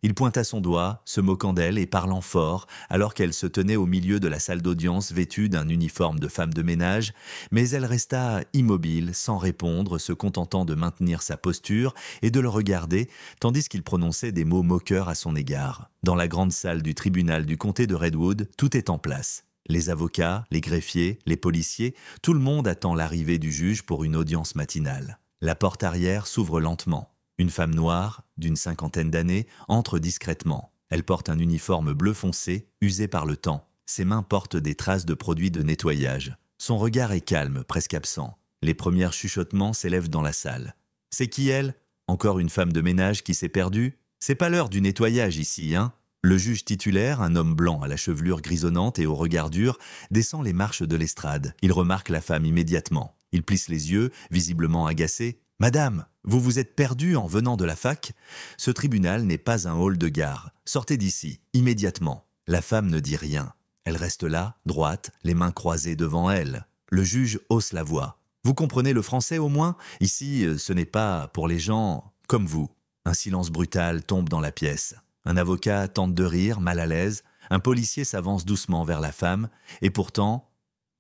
Il pointa son doigt, se moquant d'elle et parlant fort, alors qu'elle se tenait au milieu de la salle d'audience vêtue d'un uniforme de femme de ménage, mais elle resta immobile, sans répondre, se contentant de maintenir sa posture et de le regarder, tandis qu'il prononçait des mots moqueurs à son égard. Dans la grande salle du tribunal du comté de Redwood, tout est en place. Les avocats, les greffiers, les policiers, tout le monde attend l'arrivée du juge pour une audience matinale. La porte arrière s'ouvre lentement. Une femme noire, d'une cinquantaine d'années, entre discrètement. Elle porte un uniforme bleu foncé, usé par le temps. Ses mains portent des traces de produits de nettoyage. Son regard est calme, presque absent. Les premiers chuchotements s'élèvent dans la salle. « C'est qui elle ? Encore une femme de ménage qui s'est perdue ? C'est pas l'heure du nettoyage ici, hein ?» Le juge titulaire, un homme blanc à la chevelure grisonnante et au regard dur, descend les marches de l'estrade. Il remarque la femme immédiatement. Il plisse les yeux, visiblement agacé. « Madame, vous vous êtes perdue en venant de la fac ? Ce tribunal n'est pas un hall de gare. Sortez d'ici, immédiatement. » La femme ne dit rien. Elle reste là, droite, les mains croisées devant elle. Le juge hausse la voix. « Vous comprenez le français au moins ? Ici, ce n'est pas pour les gens comme vous. » Un silence brutal tombe dans la pièce. Un avocat tente de rire, mal à l'aise. Un policier s'avance doucement vers la femme, et pourtant,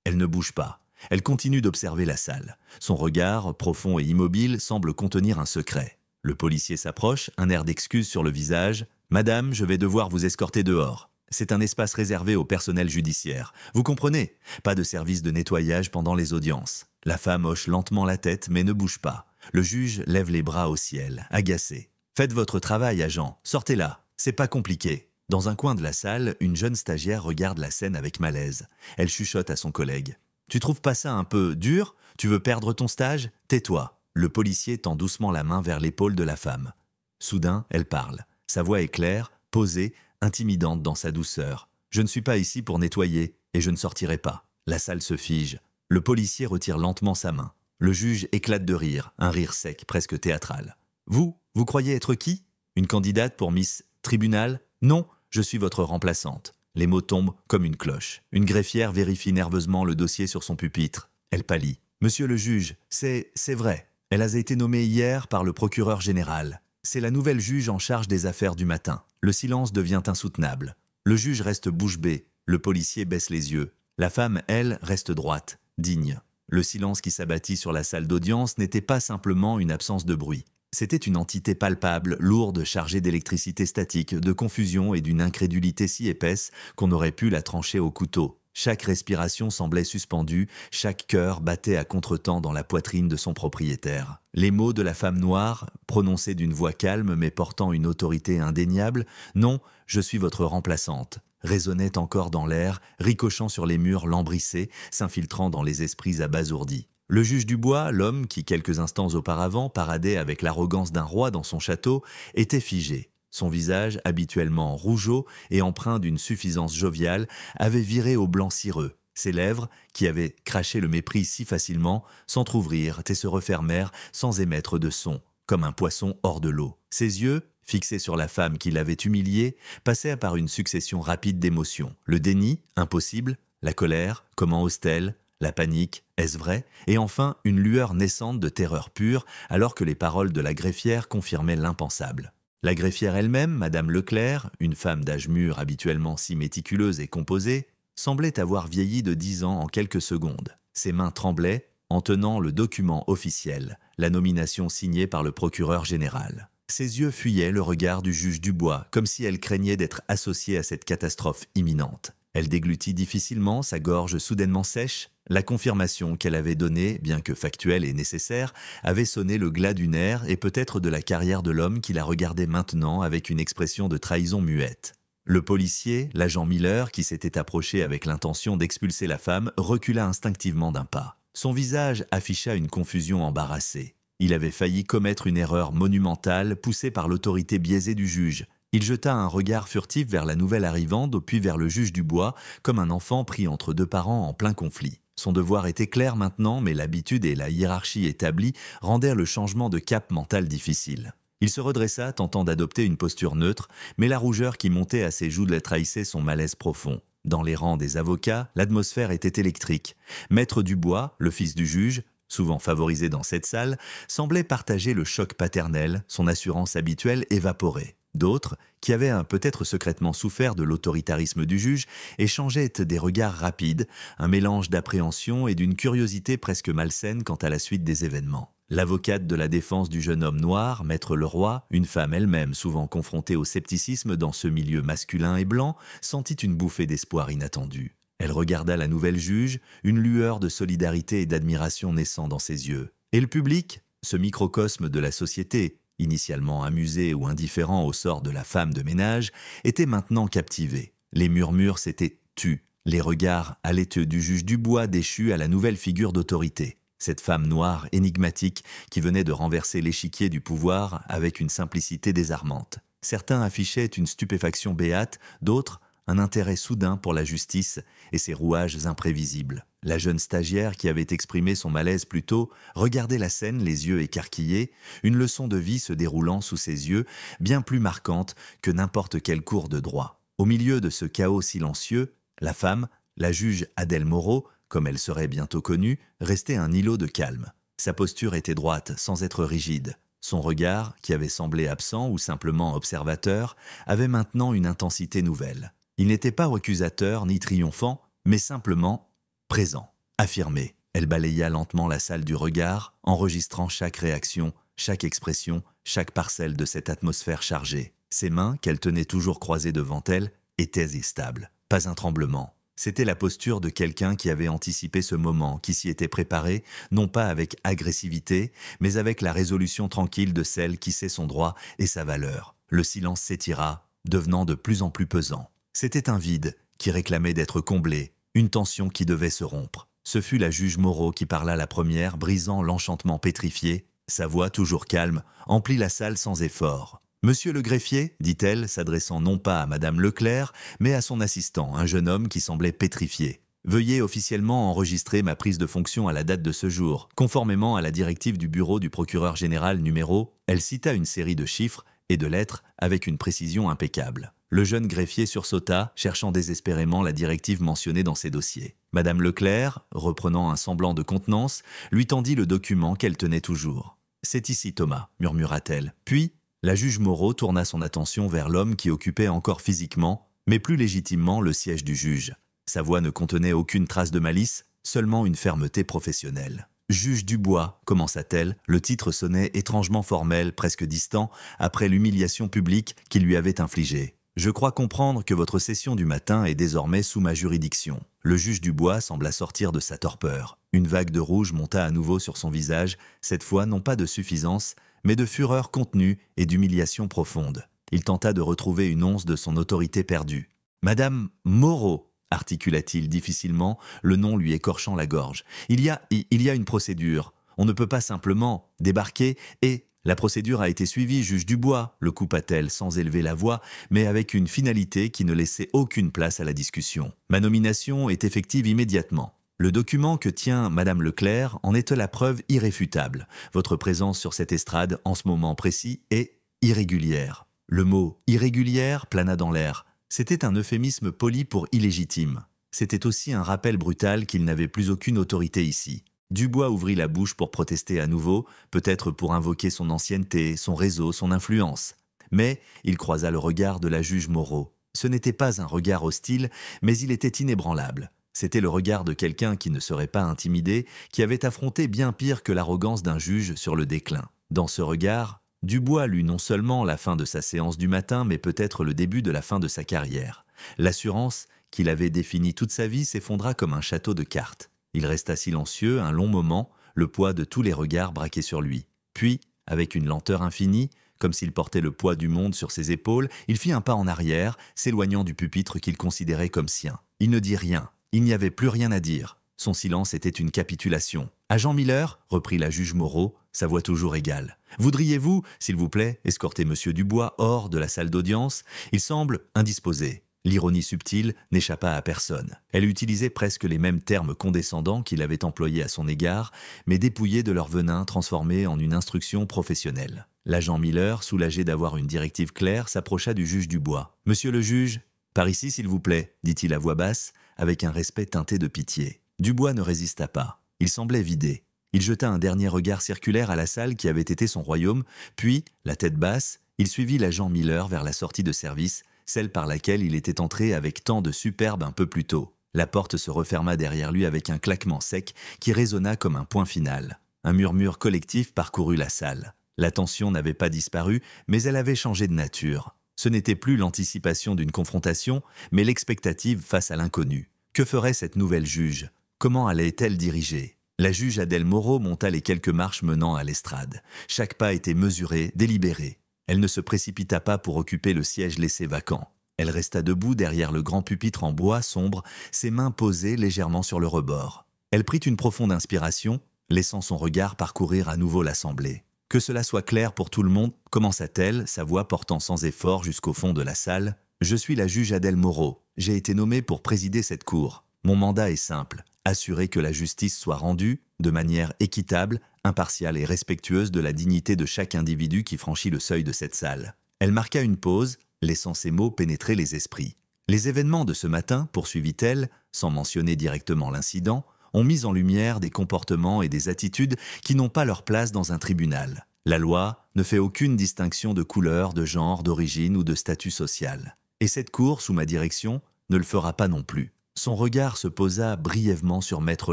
elle ne bouge pas. Elle continue d'observer la salle. Son regard, profond et immobile, semble contenir un secret. Le policier s'approche, un air d'excuse sur le visage. « Madame, je vais devoir vous escorter dehors. C'est un espace réservé au personnel judiciaire. Vous comprenez ? Pas de service de nettoyage pendant les audiences. » La femme hoche lentement la tête, mais ne bouge pas. Le juge lève les bras au ciel, agacé. « Faites votre travail, agent. Sortez là. C'est pas compliqué. » Dans un coin de la salle, une jeune stagiaire regarde la scène avec malaise. Elle chuchote à son collègue. « Tu trouves pas ça un peu dur ? Tu veux perdre ton stage ? Tais-toi. » Le policier tend doucement la main vers l'épaule de la femme. Soudain, elle parle. Sa voix est claire, posée, intimidante dans sa douceur. « Je ne suis pas ici pour nettoyer, et je ne sortirai pas. » La salle se fige. Le policier retire lentement sa main. Le juge éclate de rire, un rire sec, presque théâtral. « Vous croyez être qui ? Une candidate pour Miss Tribunal ? Non, je suis votre remplaçante. » Les mots tombent comme une cloche. Une greffière vérifie nerveusement le dossier sur son pupitre. Elle pâlit. « Monsieur le juge, c'est vrai. Elle a été nommée hier par le procureur général. C'est la nouvelle juge en charge des affaires du matin. » Le silence devient insoutenable. Le juge reste bouche bée. Le policier baisse les yeux. La femme, elle, reste droite, digne. Le silence qui s'abattit sur la salle d'audience n'était pas simplement une absence de bruit. C'était une entité palpable, lourde, chargée d'électricité statique, de confusion et d'une incrédulité si épaisse qu'on aurait pu la trancher au couteau. Chaque respiration semblait suspendue, chaque cœur battait à contretemps dans la poitrine de son propriétaire. Les mots de la femme noire, prononcés d'une voix calme mais portant une autorité indéniable, « Non, je suis votre remplaçante », résonnaient encore dans l'air, ricochant sur les murs lambrissés, s'infiltrant dans les esprits abasourdis. Le juge Dubois, l'homme qui quelques instants auparavant paradait avec l'arrogance d'un roi dans son château, était figé. Son visage, habituellement rougeaud et empreint d'une suffisance joviale, avait viré au blanc cireux. Ses lèvres, qui avaient craché le mépris si facilement, s'entr'ouvrirent et se refermèrent sans émettre de son, comme un poisson hors de l'eau. Ses yeux, fixés sur la femme qui l'avait humilié, passaient par une succession rapide d'émotions. Le déni, impossible, la colère, comment ose-t-elle ? La panique, est-ce vrai ? Et enfin, une lueur naissante de terreur pure, alors que les paroles de la greffière confirmaient l'impensable. La greffière elle-même, Madame Leclerc, une femme d'âge mûr habituellement si méticuleuse et composée, semblait avoir vieilli de 10 ans en quelques secondes. Ses mains tremblaient en tenant le document officiel, la nomination signée par le procureur général. Ses yeux fuyaient le regard du juge Dubois, comme si elle craignait d'être associée à cette catastrophe imminente. Elle déglutit difficilement, sa gorge soudainement sèche. La confirmation qu'elle avait donnée, bien que factuelle et nécessaire, avait sonné le glas du nerf et peut-être de la carrière de l'homme qui la regardait maintenant avec une expression de trahison muette. Le policier, l'agent Miller, qui s'était approché avec l'intention d'expulser la femme, recula instinctivement d'un pas. Son visage afficha une confusion embarrassée. Il avait failli commettre une erreur monumentale poussée par l'autorité biaisée du juge. Il jeta un regard furtif vers la nouvelle arrivante, puis vers le juge Dubois, comme un enfant pris entre deux parents en plein conflit. Son devoir était clair maintenant, mais l'habitude et la hiérarchie établie rendirent le changement de cap mental difficile. Il se redressa, tentant d'adopter une posture neutre, mais la rougeur qui montait à ses joues trahissait son malaise profond. Dans les rangs des avocats, l'atmosphère était électrique. Maître Dubois, le fils du juge, souvent favorisé dans cette salle, semblait partager le choc paternel, son assurance habituelle évaporée. D'autres, qui avaient peut-être secrètement souffert de l'autoritarisme du juge, échangeaient des regards rapides, un mélange d'appréhension et d'une curiosité presque malsaine quant à la suite des événements. L'avocate de la défense du jeune homme noir, Maître Leroy, une femme elle-même souvent confrontée au scepticisme dans ce milieu masculin et blanc, sentit une bouffée d'espoir inattendue. Elle regarda la nouvelle juge, une lueur de solidarité et d'admiration naissant dans ses yeux. Et le public, ce microcosme de la société, initialement amusé ou indifférent au sort de la femme de ménage, était maintenant captivé. Les murmures s'étaient tus, les regards haleiteux du juge Dubois déchu à la nouvelle figure d'autorité. Cette femme noire énigmatique qui venait de renverser l'échiquier du pouvoir avec une simplicité désarmante. Certains affichaient une stupéfaction béate, d'autres un intérêt soudain pour la justice et ses rouages imprévisibles. La jeune stagiaire qui avait exprimé son malaise plus tôt regardait la scène les yeux écarquillés, une leçon de vie se déroulant sous ses yeux, bien plus marquante que n'importe quel cours de droit. Au milieu de ce chaos silencieux, la femme, la juge Adèle Moreau, comme elle serait bientôt connue, restait un îlot de calme. Sa posture était droite, sans être rigide. Son regard, qui avait semblé absent ou simplement observateur, avait maintenant une intensité nouvelle. Il n'était pas accusateur ni triomphant, mais simplement présent, affirmé. Elle balaya lentement la salle du regard, enregistrant chaque réaction, chaque expression, chaque parcelle de cette atmosphère chargée. Ses mains, qu'elle tenait toujours croisées devant elle, étaient stables. Pas un tremblement. C'était la posture de quelqu'un qui avait anticipé ce moment, qui s'y était préparé, non pas avec agressivité, mais avec la résolution tranquille de celle qui sait son droit et sa valeur. Le silence s'étira, devenant de plus en plus pesant. C'était un vide qui réclamait d'être comblé, une tension qui devait se rompre. Ce fut la juge Moreau qui parla la première, brisant l'enchantement pétrifié. Sa voix, toujours calme, emplit la salle sans effort. « Monsieur le greffier » dit-elle, s'adressant non pas à Madame Leclerc, mais à son assistant, un jeune homme qui semblait pétrifié. « Veuillez officiellement enregistrer ma prise de fonction à la date de ce jour. Conformément à la directive du bureau du procureur général numéro », elle cita une série de chiffres et de lettres avec une précision impeccable. Le jeune greffier sursauta, cherchant désespérément la directive mentionnée dans ses dossiers. Madame Leclerc, reprenant un semblant de contenance, lui tendit le document qu'elle tenait toujours. « C'est ici, Thomas », murmura-t-elle. Puis, la juge Moreau tourna son attention vers l'homme qui occupait encore physiquement, mais plus légitimement, le siège du juge. Sa voix ne contenait aucune trace de malice, seulement une fermeté professionnelle. « Juge Dubois », commença-t-elle, le titre sonnait étrangement formel, presque distant, après l'humiliation publique qu'il lui avait infligée. « Je crois comprendre que votre session du matin est désormais sous ma juridiction. » Le juge Dubois sembla sortir de sa torpeur. Une vague de rouge monta à nouveau sur son visage, cette fois non pas de suffisance, mais de fureur contenue et d'humiliation profonde. Il tenta de retrouver une once de son autorité perdue. « Madame Moreau », articula-t-il difficilement, le nom lui écorchant la gorge. « Il y a une procédure. On ne peut pas simplement débarquer et... » « La procédure a été suivie, juge Dubois », le coupa-t-elle sans élever la voix, mais avec une finalité qui ne laissait aucune place à la discussion. « Ma nomination est effective immédiatement. Le document que tient Madame Leclerc en est la preuve irréfutable. Votre présence sur cette estrade en ce moment précis est irrégulière. » Le mot « irrégulière » plana dans l'air. C'était un euphémisme poli pour illégitime. C'était aussi un rappel brutal qu'il n'avait plus aucune autorité ici. Dubois ouvrit la bouche pour protester à nouveau, peut-être pour invoquer son ancienneté, son réseau, son influence. Mais il croisa le regard de la juge Moreau. Ce n'était pas un regard hostile, mais il était inébranlable. C'était le regard de quelqu'un qui ne serait pas intimidé, qui avait affronté bien pire que l'arrogance d'un juge sur le déclin. Dans ce regard, Dubois lut non seulement la fin de sa séance du matin, mais peut-être le début de la fin de sa carrière. L'assurance qu'il avait définie toute sa vie s'effondra comme un château de cartes. Il resta silencieux un long moment, le poids de tous les regards braqués sur lui. Puis, avec une lenteur infinie, comme s'il portait le poids du monde sur ses épaules, il fit un pas en arrière, s'éloignant du pupitre qu'il considérait comme sien. Il ne dit rien. Il n'y avait plus rien à dire. Son silence était une capitulation. « Agent Miller » reprit la juge Moreau, sa voix toujours égale. « Voudriez-vous, s'il vous plaît, escorter Monsieur Dubois hors de la salle d'audience ? Il semble indisposé. » L'ironie subtile n'échappa à personne. Elle utilisait presque les mêmes termes condescendants qu'il avait employés à son égard, mais dépouillés de leur venin transformé en une instruction professionnelle. L'agent Miller, soulagé d'avoir une directive claire, s'approcha du juge Dubois. « Monsieur le juge, par ici s'il vous plaît », dit-il à voix basse, avec un respect teinté de pitié. Dubois ne résista pas. Il semblait vidé. Il jeta un dernier regard circulaire à la salle qui avait été son royaume, puis, la tête basse, Il suivit l'agent Miller vers la sortie de service, celle par laquelle il était entré avec tant de superbe un peu plus tôt. La porte se referma derrière lui avec un claquement sec qui résonna comme un point final. Un murmure collectif parcourut la salle. La tension n'avait pas disparu, mais elle avait changé de nature. Ce n'était plus l'anticipation d'une confrontation, mais l'expectative face à l'inconnu. Que ferait cette nouvelle juge? Comment allait-elle diriger? La juge Adèle Moreau monta les quelques marches menant à l'estrade. Chaque pas était mesuré, délibéré. Elle ne se précipita pas pour occuper le siège laissé vacant. Elle resta debout derrière le grand pupitre en bois sombre, ses mains posées légèrement sur le rebord. Elle prit une profonde inspiration, laissant son regard parcourir à nouveau l'assemblée. Que cela soit clair pour tout le monde, commença-t-elle, sa voix portant sans effort jusqu'au fond de la salle. Je suis la juge Adèle Moreau. J'ai été nommée pour présider cette cour. Mon mandat est simple, assurer que la justice soit rendue de manière équitable, impartiale et respectueuse de la dignité de chaque individu qui franchit le seuil de cette salle. Elle marqua une pause, laissant ces mots pénétrer les esprits. Les événements de ce matin, poursuivit-elle, sans mentionner directement l'incident, ont mis en lumière des comportements et des attitudes qui n'ont pas leur place dans un tribunal. La loi ne fait aucune distinction de couleur, de genre, d'origine ou de statut social. Et cette cour, sous ma direction, ne le fera pas non plus. Son regard se posa brièvement sur Maître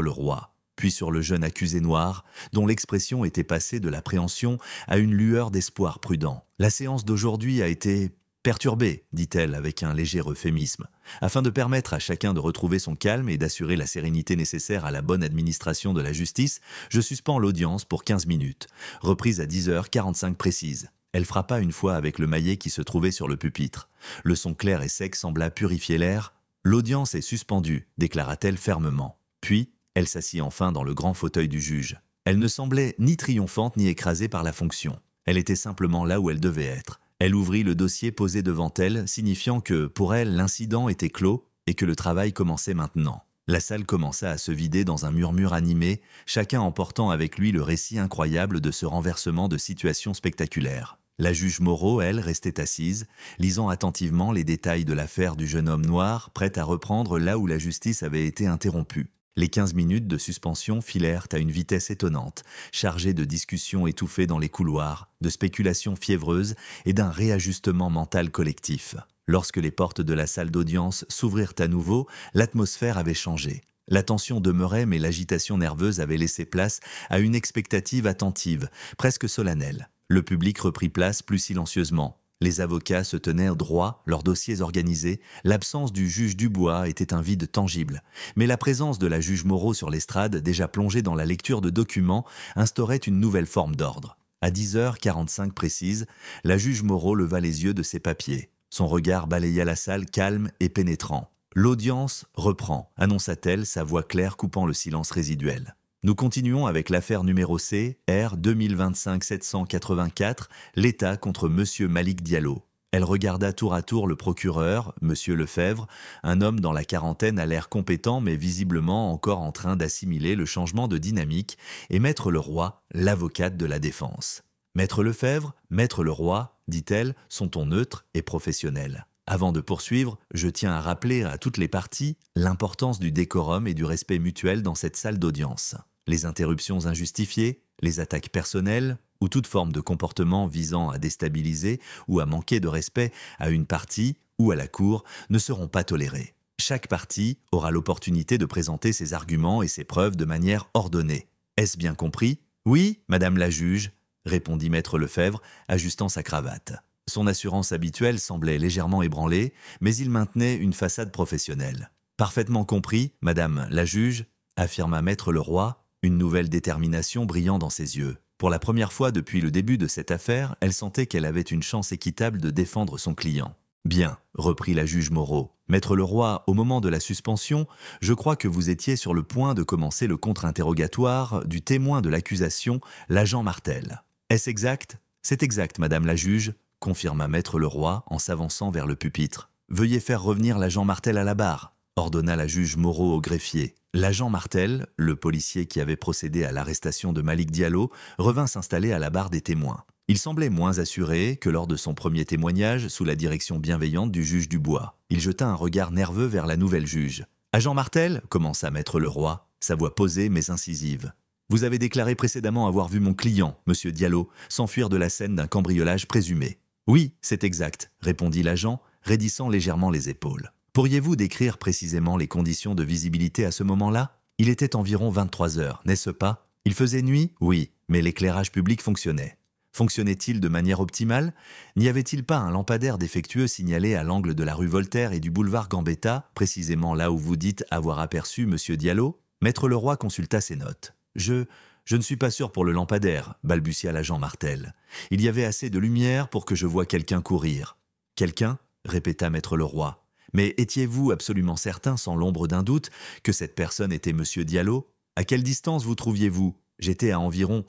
Leroy, puis sur le jeune accusé noir, dont l'expression était passée de l'appréhension à une lueur d'espoir prudent. La séance d'aujourd'hui a été perturbée, dit-elle avec un léger euphémisme, afin de permettre à chacun de retrouver son calme et d'assurer la sérénité nécessaire à la bonne administration de la justice. Je suspends l'audience pour 15 minutes, reprise à 10h45 précise. Elle frappa une fois avec le maillet qui se trouvait sur le pupitre. Le son clair et sec sembla purifier l'air. L'audience est suspendue, déclara-t-elle fermement. Puis, elle s'assit enfin dans le grand fauteuil du juge. Elle ne semblait ni triomphante ni écrasée par la fonction. Elle était simplement là où elle devait être. Elle ouvrit le dossier posé devant elle, signifiant que, pour elle, l'incident était clos et que le travail commençait maintenant. La salle commença à se vider dans un murmure animé, chacun emportant avec lui le récit incroyable de ce renversement de situation spectaculaire. La juge Moreau, elle, restait assise, lisant attentivement les détails de l'affaire du jeune homme noir, prête à reprendre là où la justice avait été interrompue. Les 15 minutes de suspension filèrent à une vitesse étonnante, chargées de discussions étouffées dans les couloirs, de spéculations fiévreuses et d'un réajustement mental collectif. Lorsque les portes de la salle d'audience s'ouvrirent à nouveau, l'atmosphère avait changé. La tension demeurait, mais l'agitation nerveuse avait laissé place à une expectative attentive, presque solennelle. Le public reprit place plus silencieusement. Les avocats se tenaient droit, leurs dossiers organisés. L'absence du juge Dubois était un vide tangible. Mais la présence de la juge Moreau sur l'estrade, déjà plongée dans la lecture de documents, instaurait une nouvelle forme d'ordre. À 10h45 précise, la juge Moreau leva les yeux de ses papiers. Son regard balaya la salle calme et pénétrant. « L'audience reprend », annonça-t-elle, sa voix claire coupant le silence résiduel. Nous continuons avec l'affaire numéro C, R 2025-784, l'État contre Monsieur Malik Diallo. Elle regarda tour à tour le procureur, Monsieur Lefebvre, un homme dans la quarantaine à l'air compétent mais visiblement encore en train d'assimiler le changement de dynamique, et Maître Leroy, l'avocate de la défense. Maître Lefebvre, Maître Leroy, dit-elle, sont tons neutre et professionnel. Avant de poursuivre, je tiens à rappeler à toutes les parties l'importance du décorum et du respect mutuel dans cette salle d'audience. Les interruptions injustifiées, les attaques personnelles ou toute forme de comportement visant à déstabiliser ou à manquer de respect à une partie ou à la cour ne seront pas tolérées. Chaque partie aura l'opportunité de présenter ses arguments et ses preuves de manière ordonnée. Est-ce bien compris? Oui, madame la juge, répondit Maître Lefebvre, ajustant sa cravate. Son assurance habituelle semblait légèrement ébranlée, mais il maintenait une façade professionnelle. Parfaitement compris, madame la juge, affirma Maître Leroy, une nouvelle détermination brillant dans ses yeux. Pour la première fois depuis le début de cette affaire, elle sentait qu'elle avait une chance équitable de défendre son client. « Bien, reprit la juge Moreau. Maître Leroy, au moment de la suspension, je crois que vous étiez sur le point de commencer le contre-interrogatoire du témoin de l'accusation, l'agent Martel. Est-ce exact? C'est exact, madame la juge, confirma Maître Leroy en s'avançant vers le pupitre. Veuillez faire revenir l'agent Martel à la barre, ordonna la juge Moreau au greffier. L'agent Martel, le policier qui avait procédé à l'arrestation de Malik Diallo, revint s'installer à la barre des témoins. Il semblait moins assuré que lors de son premier témoignage sous la direction bienveillante du juge Dubois. Il jeta un regard nerveux vers la nouvelle juge. « Agent Martel » commença Maître Leroy, sa voix posée mais incisive. « Vous avez déclaré précédemment avoir vu mon client, Monsieur Diallo, s'enfuir de la scène d'un cambriolage présumé. » « Oui, c'est exact, répondit l'agent, raidissant légèrement les épaules. Pourriez-vous décrire précisément les conditions de visibilité à ce moment-là? Il était environ 23 heures, n'est-ce pas? Il faisait nuit? Oui, mais l'éclairage public fonctionnait. Fonctionnait-il de manière optimale? N'y avait-il pas un lampadaire défectueux signalé à l'angle de la rue Voltaire et du boulevard Gambetta, précisément là où vous dites avoir aperçu Monsieur Diallo? Maître Leroy consulta ses notes. Je ne suis pas sûr pour le lampadaire, balbutia l'agent Martel. Il y avait assez de lumière pour que je voie quelqu'un courir. Quelqu'un? Répéta Maître Leroy. Mais étiez-vous absolument certain, sans l'ombre d'un doute, que cette personne était Monsieur Diallo? À quelle distance vous trouviez-vous? J'étais à environ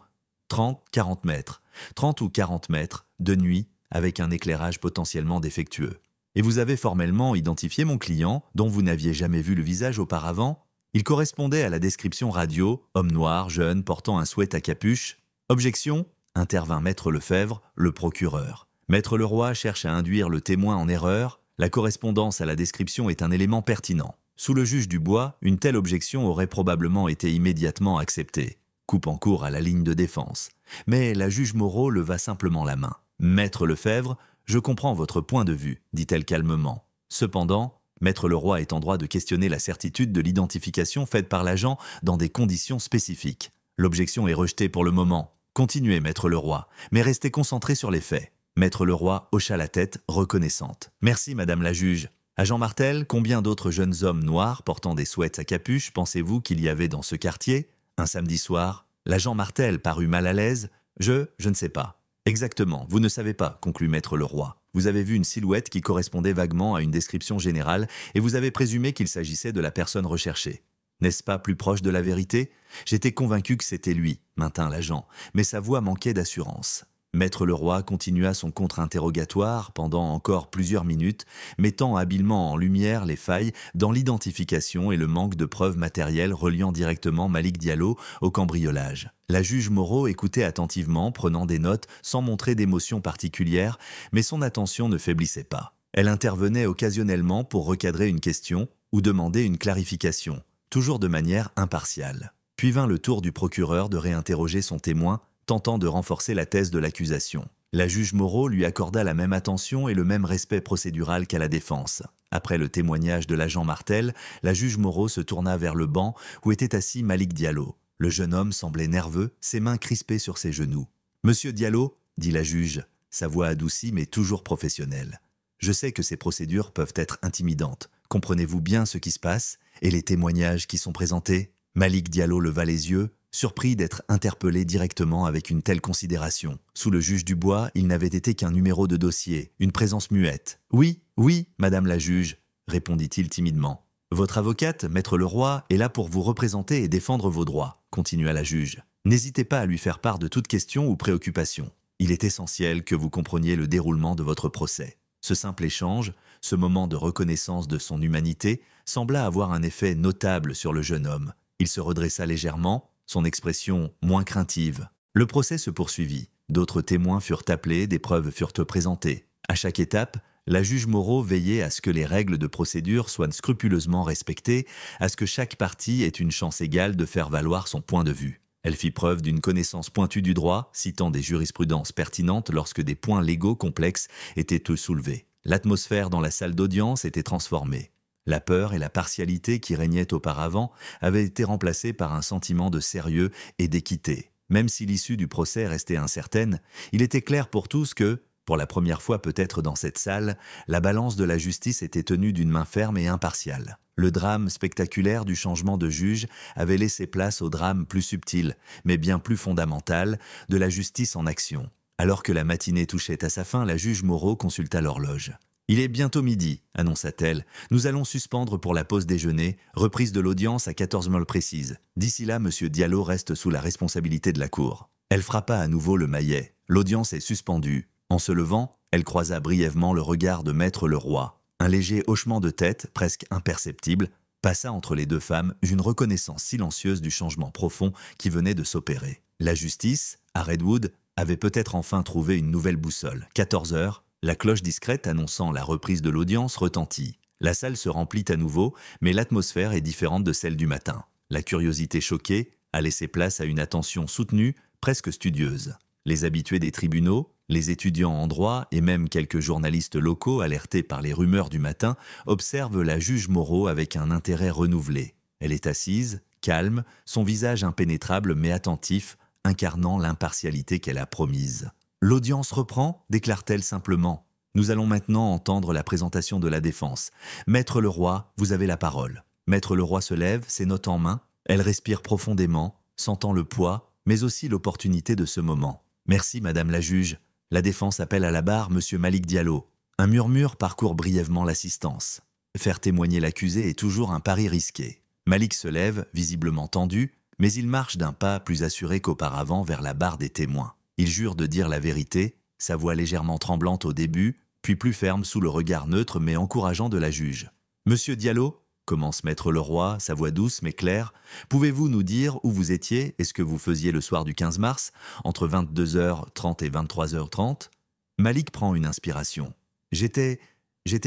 30-40 mètres. 30 ou 40 mètres, de nuit, avec un éclairage potentiellement défectueux. Et vous avez formellement identifié mon client, dont vous n'aviez jamais vu le visage auparavant? Il correspondait à la description radio, homme noir, jeune, portant un sweat à capuche. Objection, intervint Maître Lefebvre, le procureur. Maître Leroy cherche à induire le témoin en erreur. La correspondance à la description est un élément pertinent. Sous le juge Dubois, une telle objection aurait probablement été immédiatement acceptée. Coupe en cours à la ligne de défense. Mais la juge Moreau leva simplement la main. « Maître Lefebvre, je comprends votre point de vue, dit-elle calmement. Cependant, Maître Leroy est en droit de questionner la certitude de l'identification faite par l'agent dans des conditions spécifiques. L'objection est rejetée pour le moment. Continuez, Maître Leroy, mais restez concentré sur les faits. » Maître Leroy hocha la tête, reconnaissante. « Merci, Madame la juge. Agent Martel, combien d'autres jeunes hommes noirs portant des sweats à capuche pensez-vous qu'il y avait dans ce quartier? Un samedi soir, l'agent Martel parut mal à l'aise. Je ne sais pas. Exactement, vous ne savez pas, conclut Maître Leroy. Vous avez vu une silhouette qui correspondait vaguement à une description générale et vous avez présumé qu'il s'agissait de la personne recherchée. N'est-ce pas plus proche de la vérité? J'étais convaincu que c'était lui, maintint l'agent, mais sa voix manquait d'assurance. Maître Leroy continua son contre-interrogatoire pendant encore plusieurs minutes, mettant habilement en lumière les failles dans l'identification et le manque de preuves matérielles reliant directement Malick Diallo au cambriolage. La juge Moreau écoutait attentivement, prenant des notes sans montrer d'émotion particulière, mais son attention ne faiblissait pas. Elle intervenait occasionnellement pour recadrer une question ou demander une clarification, toujours de manière impartiale. Puis vint le tour du procureur de réinterroger son témoin, tentant de renforcer la thèse de l'accusation. La juge Moreau lui accorda la même attention et le même respect procédural qu'à la défense. Après le témoignage de l'agent Martel, la juge Moreau se tourna vers le banc où était assis Malick Diallo. Le jeune homme semblait nerveux, ses mains crispées sur ses genoux. « Monsieur Diallo, dit la juge, sa voix adoucie mais toujours professionnelle. Je sais que ces procédures peuvent être intimidantes. Comprenez-vous bien ce qui se passe et les témoignages qui sont présentés ?» Malick Diallo leva les yeux, surpris d'être interpellé directement avec une telle considération. Sous le juge Dubois, il n'avait été qu'un numéro de dossier, une présence muette. « Oui, madame la juge, répondit-il timidement. Votre avocate, Maître Leroy, est là pour vous représenter et défendre vos droits, continua la juge. N'hésitez pas à lui faire part de toute question ou préoccupation. Il est essentiel que vous compreniez le déroulement de votre procès. » Ce simple échange, ce moment de reconnaissance de son humanité, sembla avoir un effet notable sur le jeune homme. Il se redressa légèrement, son expression moins craintive. Le procès se poursuivit. D'autres témoins furent appelés, des preuves furent présentées. À chaque étape, la juge Moreau veillait à ce que les règles de procédure soient scrupuleusement respectées, à ce que chaque partie ait une chance égale de faire valoir son point de vue. Elle fit preuve d'une connaissance pointue du droit, citant des jurisprudences pertinentes lorsque des points légaux complexes étaient soulevés. L'atmosphère dans la salle d'audience était transformée. La peur et la partialité qui régnaient auparavant avaient été remplacées par un sentiment de sérieux et d'équité. Même si l'issue du procès restait incertaine, il était clair pour tous que, pour la première fois peut-être dans cette salle, la balance de la justice était tenue d'une main ferme et impartiale. Le drame spectaculaire du changement de juge avait laissé place au drame plus subtil, mais bien plus fondamental, de la justice en action. Alors que la matinée touchait à sa fin, la juge Moreau consulta l'horloge. « Il est bientôt midi, annonça-t-elle. Nous allons suspendre pour la pause déjeuner, reprise de l'audience à 14h précises. D'ici là, Monsieur Diallo reste sous la responsabilité de la cour. » Elle frappa à nouveau le maillet. L'audience est suspendue. En se levant, elle croisa brièvement le regard de Maître Leroy. Un léger hochement de tête, presque imperceptible, passa entre les deux femmes une reconnaissance silencieuse du changement profond qui venait de s'opérer. La justice, à Redwood, avait peut-être enfin trouvé une nouvelle boussole. 14 heures, la cloche discrète annonçant la reprise de l'audience retentit. La salle se remplit à nouveau, mais l'atmosphère est différente de celle du matin. La curiosité choquée a laissé place à une attention soutenue, presque studieuse. Les habitués des tribunaux, Les étudiants en droit et même quelques journalistes locaux alertés par les rumeurs du matin observent la juge Moreau avec un intérêt renouvelé. Elle est assise, calme, son visage impénétrable mais attentif, incarnant l'impartialité qu'elle a promise. « L'audience reprend » déclare-t-elle simplement. « Nous allons maintenant entendre la présentation de la défense. Maître Leroy, vous avez la parole. » Maître Leroy se lève, ses notes en main. Elle respire profondément, sentant le poids, mais aussi l'opportunité de ce moment. « Merci, madame la juge. » La défense appelle à la barre monsieur Malick Diallo. Un murmure parcourt brièvement l'assistance. Faire témoigner l'accusé est toujours un pari risqué. Malick se lève, visiblement tendu, mais il marche d'un pas plus assuré qu'auparavant vers la barre des témoins. Il jure de dire la vérité, sa voix légèrement tremblante au début, puis plus ferme sous le regard neutre mais encourageant de la juge. « Monsieur Diallo » commence maître Leroy, sa voix douce mais claire. « Pouvez-vous nous dire où vous étiez et ce que vous faisiez le soir du 15 mars, entre 22h30 et 23h30 » Malick prend une inspiration. « J'étais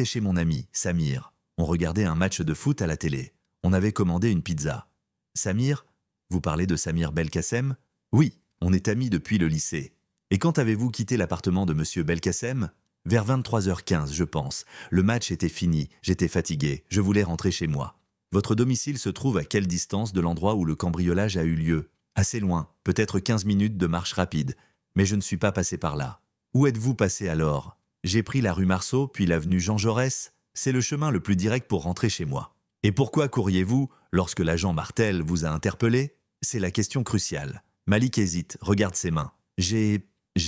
chez mon ami, Samir. On regardait un match de foot à la télé. On avait commandé une pizza. »« Samir ? Vous parlez de Samir Belkacem ?»« Oui, on est amis depuis le lycée. Et quand avez-vous quitté l'appartement de monsieur Belkacem ? » « Vers 23h15, je pense. Le match était fini, j'étais fatigué, je voulais rentrer chez moi. Votre domicile se trouve à quelle distance de l'endroit où le cambriolage a eu lieu ? Assez loin, peut-être 15 minutes de marche rapide, mais je ne suis pas passé par là. Où êtes-vous passé alors ? J'ai pris la rue Marceau, puis l'avenue Jean Jaurès. C'est le chemin le plus direct pour rentrer chez moi. Et pourquoi courriez-vous lorsque l'agent Martel vous a interpellé ? C'est la question cruciale. Malick hésite, regarde ses mains. J'ai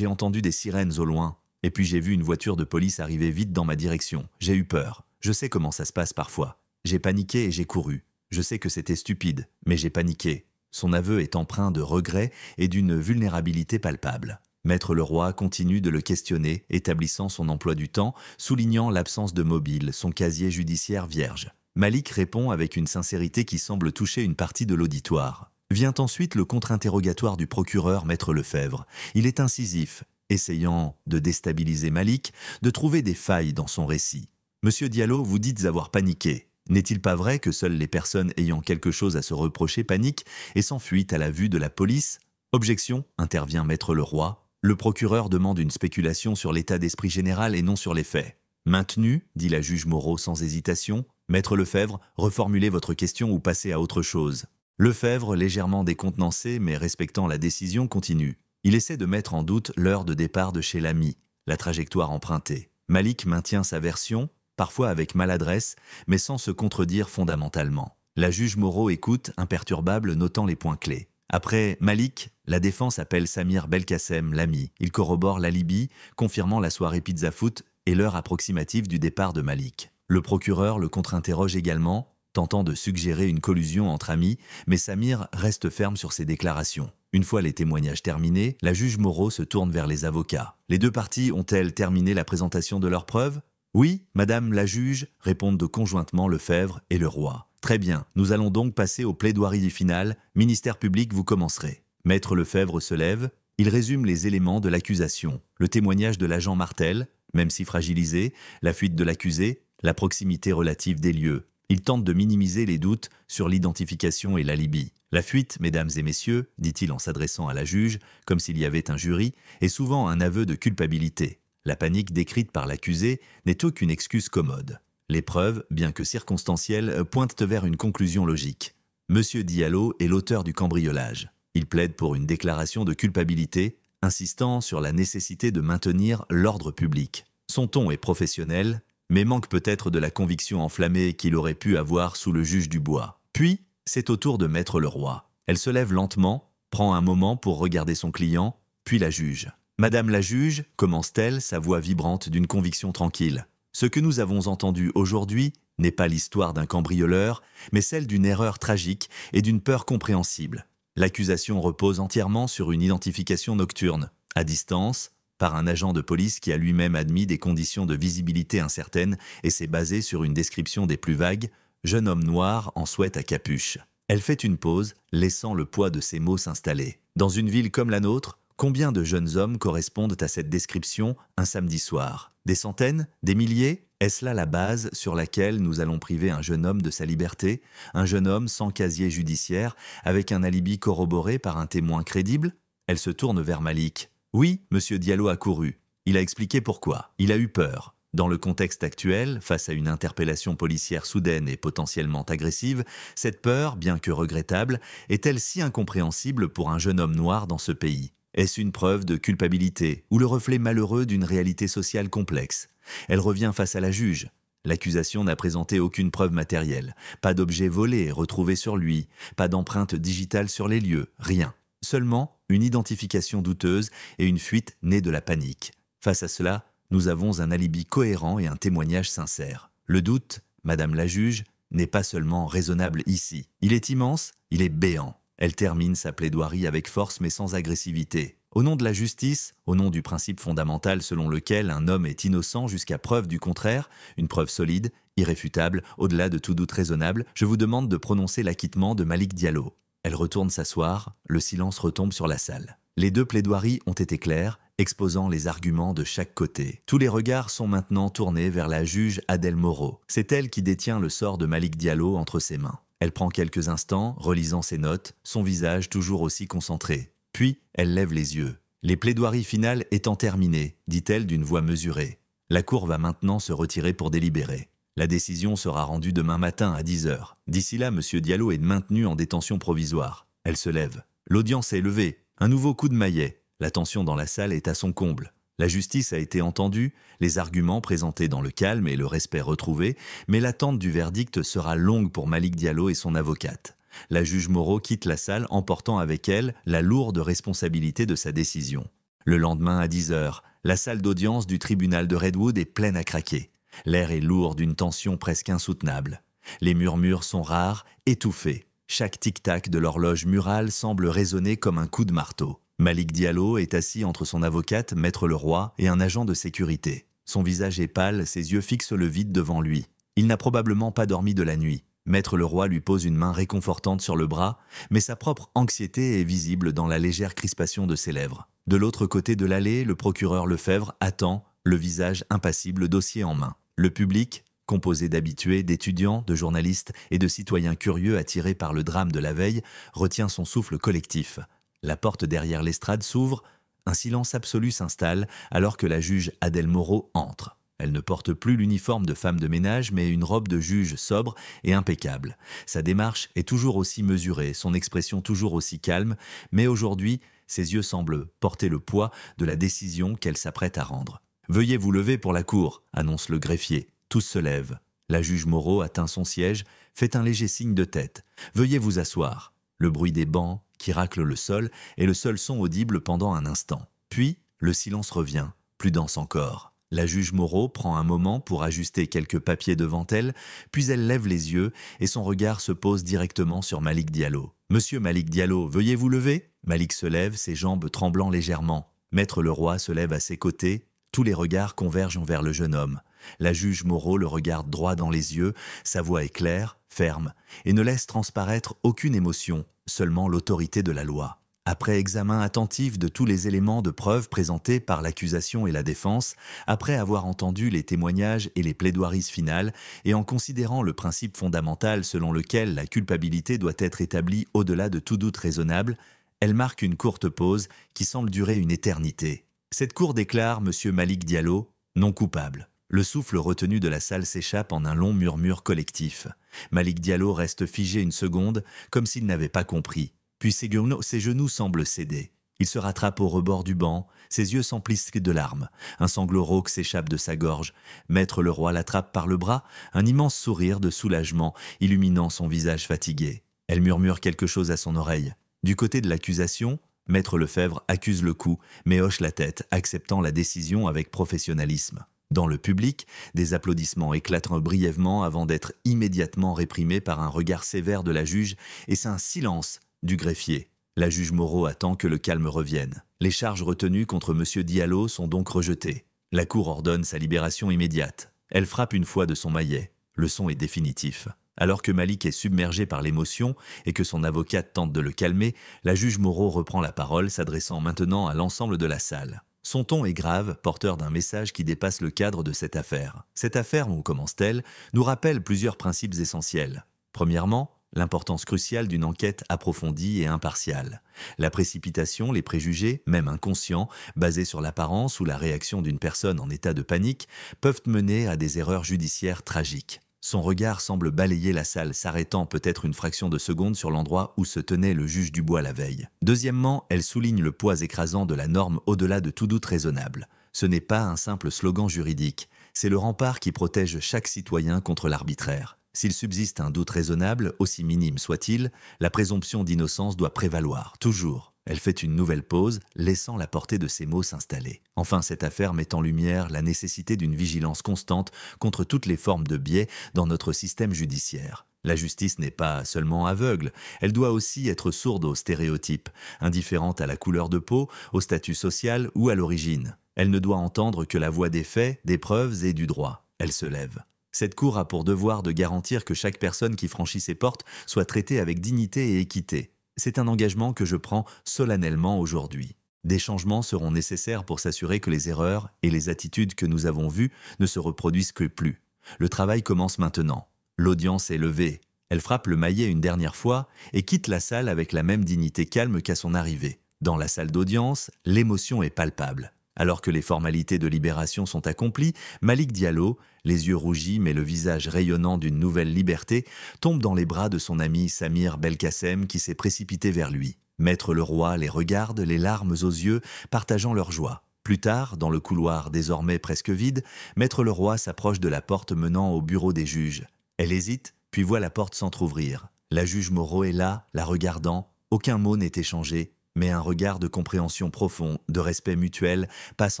entendu des sirènes au loin. Et puis j'ai vu une voiture de police arriver vite dans ma direction. J'ai eu peur. Je sais comment ça se passe parfois. J'ai paniqué et j'ai couru. Je sais que c'était stupide, mais j'ai paniqué. Son aveu est empreint de regret et d'une vulnérabilité palpable. Maître Leroy continue de le questionner, établissant son emploi du temps, soulignant l'absence de mobile, son casier judiciaire vierge. Malick répond avec une sincérité qui semble toucher une partie de l'auditoire. Vient ensuite le contre-interrogatoire du procureur Maître Lefebvre. Il est incisif, essayant de déstabiliser Malick, de trouver des failles dans son récit. « Monsieur Diallo, vous dites avoir paniqué. N'est-il pas vrai que seules les personnes ayant quelque chose à se reprocher paniquent et s'enfuient à la vue de la police ?» Objection, intervient Maître Leroy. Le procureur demande une spéculation sur l'état d'esprit général et non sur les faits. « Maintenu, dit la juge Moreau sans hésitation. Maître Lefebvre, reformulez votre question ou passez à autre chose. » Lefebvre, légèrement décontenancé mais respectant la décision, continue. Il essaie de mettre en doute l'heure de départ de chez l'ami, la trajectoire empruntée. Malick maintient sa version, parfois avec maladresse, mais sans se contredire fondamentalement. La juge Moreau écoute, imperturbable, notant les points clés. Après Malick, la défense appelle Samir Belkacem, l'ami. Il corrobore l'alibi, confirmant la soirée pizza-foot et l'heure approximative du départ de Malick. Le procureur le contre-interroge également, tentant de suggérer une collusion entre amis, mais Samir reste ferme sur ses déclarations. Une fois les témoignages terminés, la juge Moreau se tourne vers les avocats. Les deux parties ont-elles terminé la présentation de leurs preuves ? Oui, madame la juge, répondent conjointement Lefebvre et Leroy. Très bien, nous allons donc passer aux plaidoiries finales. Ministère public, vous commencerez. Maître Lefebvre se lève. Il résume les éléments de l'accusation. Le témoignage de l'agent Martel, même si fragilisé, la fuite de l'accusé, la proximité relative des lieux. Il tente de minimiser les doutes sur l'identification et l'alibi. La fuite, mesdames et messieurs, dit-il en s'adressant à la juge, comme s'il y avait un jury, est souvent un aveu de culpabilité. La panique décrite par l'accusé n'est aucune excuse commode. Les preuves, bien que circonstancielles, pointent vers une conclusion logique. Monsieur Diallo est l'auteur du cambriolage. Il plaide pour une déclaration de culpabilité, insistant sur la nécessité de maintenir l'ordre public. Son ton est professionnel, mais manque peut-être de la conviction enflammée qu'il aurait pu avoir sous le juge Dubois. Puis, c'est au tour de Maître Leroy. Elle se lève lentement, prend un moment pour regarder son client, puis la juge. « Madame la juge », commence-t-elle, sa voix vibrante d'une conviction tranquille. « Ce que nous avons entendu aujourd'hui n'est pas l'histoire d'un cambrioleur, mais celle d'une erreur tragique et d'une peur compréhensible. L'accusation repose entièrement sur une identification nocturne, à distance, par un agent de police qui a lui-même admis des conditions de visibilité incertaines et s'est basé sur une description des plus vagues, jeune homme noir en sweat à capuche. Elle fait une pause, laissant le poids de ses mots s'installer. Dans une ville comme la nôtre, combien de jeunes hommes correspondent à cette description un samedi soir? Des centaines? Des milliers? Est-ce là la base sur laquelle nous allons priver un jeune homme de sa liberté, un jeune homme sans casier judiciaire, avec un alibi corroboré par un témoin crédible? Elle se tourne vers Malick. « Oui, monsieur Diallo a couru. Il a expliqué pourquoi. Il a eu peur. Dans le contexte actuel, face à une interpellation policière soudaine et potentiellement agressive, cette peur, bien que regrettable, est-elle si incompréhensible pour un jeune homme noir dans ce pays? Est-ce une preuve de culpabilité ou le reflet malheureux d'une réalité sociale complexe? Elle revient face à la juge. L'accusation n'a présenté aucune preuve matérielle, pas d'objet volé retrouvé sur lui, pas d'empreinte digitale sur les lieux, rien. Seulement une identification douteuse et une fuite née de la panique. Face à cela, nous avons un alibi cohérent et un témoignage sincère. Le doute, Madame la juge, n'est pas seulement raisonnable ici. Il est immense, il est béant. Elle termine sa plaidoirie avec force mais sans agressivité. Au nom de la justice, au nom du principe fondamental selon lequel un homme est innocent jusqu'à preuve du contraire, une preuve solide, irréfutable, au-delà de tout doute raisonnable, je vous demande de prononcer l'acquittement de Malick Diallo. Elle retourne s'asseoir, le silence retombe sur la salle. Les deux plaidoiries ont été claires, exposant les arguments de chaque côté. Tous les regards sont maintenant tournés vers la juge Adèle Moreau. C'est elle qui détient le sort de Malick Diallo entre ses mains. Elle prend quelques instants, relisant ses notes, son visage toujours aussi concentré. Puis, elle lève les yeux. Les plaidoiries finales étant terminées, dit-elle d'une voix mesurée. La cour va maintenant se retirer pour délibérer. La décision sera rendue demain matin à 10 heures. D'ici là, M. Diallo est maintenu en détention provisoire. Elle se lève. L'audience est levée. Un nouveau coup de maillet. La tension dans la salle est à son comble. La justice a été entendue, les arguments présentés dans le calme et le respect retrouvé, mais l'attente du verdict sera longue pour Malick Diallo et son avocate. La juge Moreau quitte la salle emportant avec elle la lourde responsabilité de sa décision. Le lendemain à 10 heures, la salle d'audience du tribunal de Redwood est pleine à craquer. L'air est lourd d'une tension presque insoutenable. Les murmures sont rares, étouffés. Chaque tic-tac de l'horloge murale semble résonner comme un coup de marteau. Malick Diallo est assis entre son avocate, Maître Leroy, et un agent de sécurité. Son visage est pâle, ses yeux fixent le vide devant lui. Il n'a probablement pas dormi de la nuit. Maître Leroy lui pose une main réconfortante sur le bras, mais sa propre anxiété est visible dans la légère crispation de ses lèvres. De l'autre côté de l'allée, le procureur Lefebvre attend, le visage impassible, dossier en main. Le public, composé d'habitués, d'étudiants, de journalistes et de citoyens curieux attirés par le drame de la veille, retient son souffle collectif. La porte derrière l'estrade s'ouvre, un silence absolu s'installe alors que la juge Adèle Moreau entre. Elle ne porte plus l'uniforme de femme de ménage mais une robe de juge sobre et impeccable. Sa démarche est toujours aussi mesurée, son expression toujours aussi calme, mais aujourd'hui, ses yeux semblent porter le poids de la décision qu'elle s'apprête à rendre. « Veuillez vous lever pour la cour », annonce le greffier. Tous se lèvent. La juge Moreau atteint son siège, fait un léger signe de tête. « Veuillez vous asseoir ». Le bruit des bancs qui raclent le sol est le seul son audible pendant un instant. Puis, le silence revient, plus dense encore. La juge Moreau prend un moment pour ajuster quelques papiers devant elle, puis elle lève les yeux et son regard se pose directement sur Malick Diallo. « Monsieur Malick Diallo, veuillez vous lever ?» Malick se lève, ses jambes tremblant légèrement. Maître Leroy se lève à ses côtés. Tous les regards convergent vers le jeune homme. La juge Moreau le regarde droit dans les yeux, sa voix est claire, ferme, et ne laisse transparaître aucune émotion, seulement l'autorité de la loi. Après examen attentif de tous les éléments de preuve présentés par l'accusation et la défense, après avoir entendu les témoignages et les plaidoiries finales, et en considérant le principe fondamental selon lequel la culpabilité doit être établie au-delà de tout doute raisonnable, elle marque une courte pause qui semble durer une éternité. Cette cour déclare M. Malick Diallo non coupable. Le souffle retenu de la salle s'échappe en un long murmure collectif. Malick Diallo reste figé une seconde, comme s'il n'avait pas compris. Puis ses genoux semblent céder. Il se rattrape au rebord du banc, ses yeux s'emplissent de larmes. Un sanglot rauque s'échappe de sa gorge. Maître Leroy l'attrape par le bras, un immense sourire de soulagement illuminant son visage fatigué. Elle murmure quelque chose à son oreille. Du côté de l'accusation, Maître Lefebvre accuse le coup, mais hoche la tête, acceptant la décision avec professionnalisme. Dans le public, des applaudissements éclatent brièvement avant d'être immédiatement réprimés par un regard sévère de la juge et c'est un silence du greffier. La juge Moreau attend que le calme revienne. Les charges retenues contre M. Diallo sont donc rejetées. La cour ordonne sa libération immédiate. Elle frappe une fois de son maillet. Le son est définitif. Alors que Malick est submergé par l'émotion et que son avocate tente de le calmer, la juge Moreau reprend la parole, s'adressant maintenant à l'ensemble de la salle. Son ton est grave, porteur d'un message qui dépasse le cadre de cette affaire. Cette affaire, où commence-t-elle, nous rappelle plusieurs principes essentiels. Premièrement, l'importance cruciale d'une enquête approfondie et impartiale. La précipitation, les préjugés, même inconscients, basés sur l'apparence ou la réaction d'une personne en état de panique, peuvent mener à des erreurs judiciaires tragiques. Son regard semble balayer la salle, s'arrêtant peut-être une fraction de seconde sur l'endroit où se tenait le juge Dubois la veille. Deuxièmement, elle souligne le poids écrasant de la norme au-delà de tout doute raisonnable. Ce n'est pas un simple slogan juridique, c'est le rempart qui protège chaque citoyen contre l'arbitraire. S'il subsiste un doute raisonnable, aussi minime soit-il, la présomption d'innocence doit prévaloir, toujours. Elle fait une nouvelle pause, laissant la portée de ses mots s'installer. Enfin, cette affaire met en lumière la nécessité d'une vigilance constante contre toutes les formes de biais dans notre système judiciaire. La justice n'est pas seulement aveugle, elle doit aussi être sourde aux stéréotypes, indifférente à la couleur de peau, au statut social ou à l'origine. Elle ne doit entendre que la voix des faits, des preuves et du droit. Elle se lève. Cette cour a pour devoir de garantir que chaque personne qui franchit ses portes soit traitée avec dignité et équité. C'est un engagement que je prends solennellement aujourd'hui. Des changements seront nécessaires pour s'assurer que les erreurs et les attitudes que nous avons vues ne se reproduisent que plus. Le travail commence maintenant. L'audience est levée. Elle frappe le maillet une dernière fois et quitte la salle avec la même dignité calme qu'à son arrivée. Dans la salle d'audience, l'émotion est palpable. Alors que les formalités de libération sont accomplies, Malick Diallo, les yeux rougis mais le visage rayonnant d'une nouvelle liberté, tombe dans les bras de son ami Samir Belkacem qui s'est précipité vers lui. Maître Leroy les regarde, les larmes aux yeux, partageant leur joie. Plus tard, dans le couloir désormais presque vide, Maître Leroy s'approche de la porte menant au bureau des juges. Elle hésite, puis voit la porte s'entr'ouvrir. La juge Moreau est là, la regardant. Aucun mot n'est échangé, mais un regard de compréhension profond, de respect mutuel, passe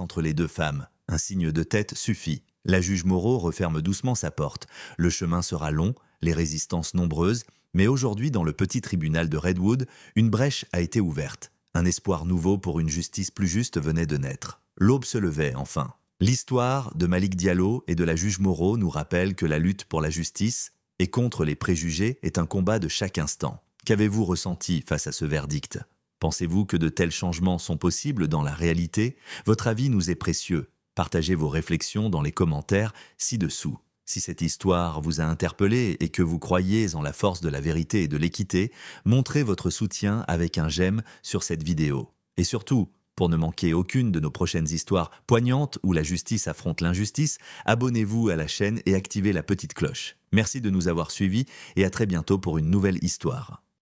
entre les deux femmes. Un signe de tête suffit. La juge Moreau referme doucement sa porte. Le chemin sera long, les résistances nombreuses, mais aujourd'hui, dans le petit tribunal de Redwood, une brèche a été ouverte. Un espoir nouveau pour une justice plus juste venait de naître. L'aube se levait, enfin. L'histoire de Malick Diallo et de la juge Moreau nous rappelle que la lutte pour la justice et contre les préjugés est un combat de chaque instant. Qu'avez-vous ressenti face à ce verdict ? Pensez-vous que de tels changements sont possibles dans la réalité ? Votre avis nous est précieux. Partagez vos réflexions dans les commentaires ci-dessous. Si cette histoire vous a interpellé et que vous croyez en la force de la vérité et de l'équité, montrez votre soutien avec un j'aime sur cette vidéo. Et surtout, pour ne manquer aucune de nos prochaines histoires poignantes où la justice affronte l'injustice, abonnez-vous à la chaîne et activez la petite cloche. Merci de nous avoir suivis et à très bientôt pour une nouvelle histoire.